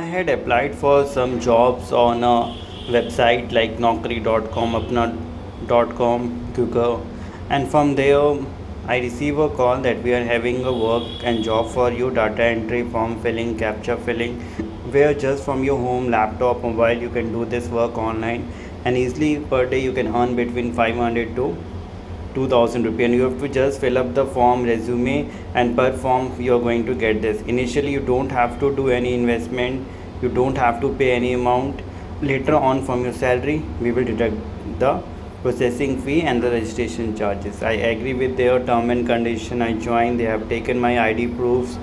had applied for some jobs on a website like Naukri.com, Apna.com, Google, and from there I receive a call that we are having a work and job for you, data entry, form filling, capture filling, where just from your home, laptop, mobile you can do this work online, and easily per day you can earn between 500 to 2000 rupee, and you have to just fill up the form, resume, and per form you are going to get this. Initially you don't have to do any investment, you don't have to pay any amount. Later on from your salary we will deduct the processing fee and the registration charges. I agree with their term and condition. I joined, they have taken my ID proofs,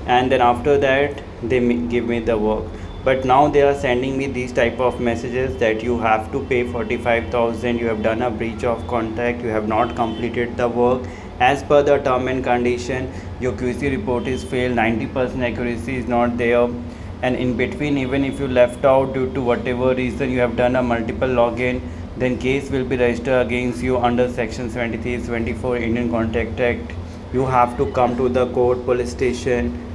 and then after that they give me the work. But now they are sending me these type of messages that you have to pay 45,000, you have done a breach of contract, you have not completed the work as per the term and condition, your QC report is failed, 90% accuracy is not there, and in between even if you left out due to whatever reason you have done a multiple login, then case will be registered against you under section 73-24 Indian Contract Act. You have to come to the court, police station,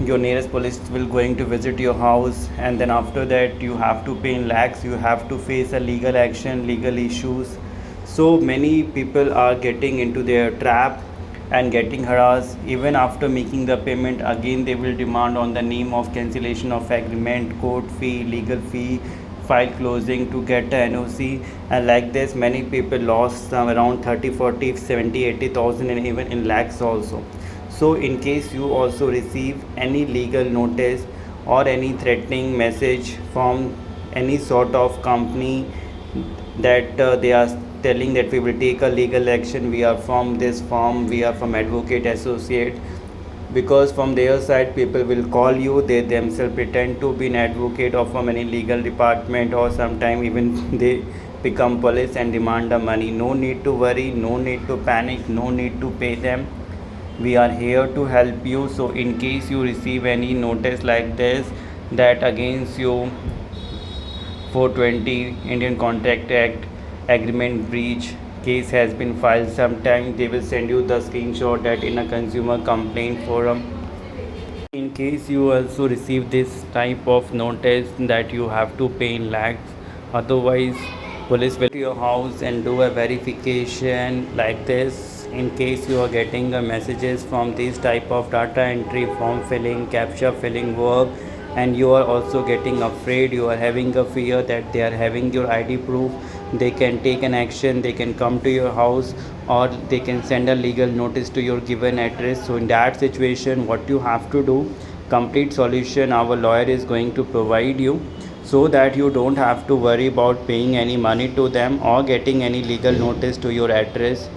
your nearest police will going to visit your house, and then after that you have to pay in lakhs, you have to face a legal action, legal issues. So many people are getting into their trap and getting harassed. Even after making the payment, again they will demand on the name of cancellation of agreement, court fee, legal fee, file closing to get a NOC, and like this many people lost some around 30, 40, 70, 80,000 and even in lakhs also. So in case you also receive any legal notice or any threatening message from any sort of company that they are telling that we will take a legal action, we are from this firm, we are from Advocate Associate, because from their side people will call you, they themselves pretend to be an advocate or from any legal department, or sometime even they become police and demand the money. No need to worry, no need to panic, no need to pay them. We are here to help you. So in case you receive any notice like this that against you 420 Indian Contract Act agreement breach case has been filed, sometime they will send you the screenshot that in a consumer complaint forum. In case you also receive this type of notice that you have to pay in lakhs, otherwise police will to your house and do a verification like this. In case you are getting messages from this type of data entry, form filling, captcha filling work, and you are also getting afraid, you are having a fear that they are having your ID proof, they can take an action, they can come to your house, or they can send a legal notice to your given address. So in that situation what you have to do, complete solution our lawyer is going to provide you, so that you don't have to worry about paying any money to them or getting any legal notice to your address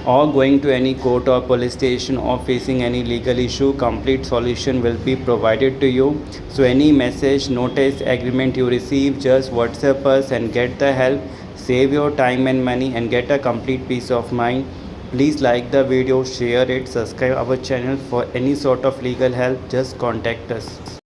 or going to any court or police station or facing any legal issue. Complete solution will be provided to you. So any message, notice, agreement you receive, just WhatsApp us and get the help. Save your time and money and get a complete peace of mind. Please like the video, share it, subscribe our channel. For any sort of legal help, just contact us.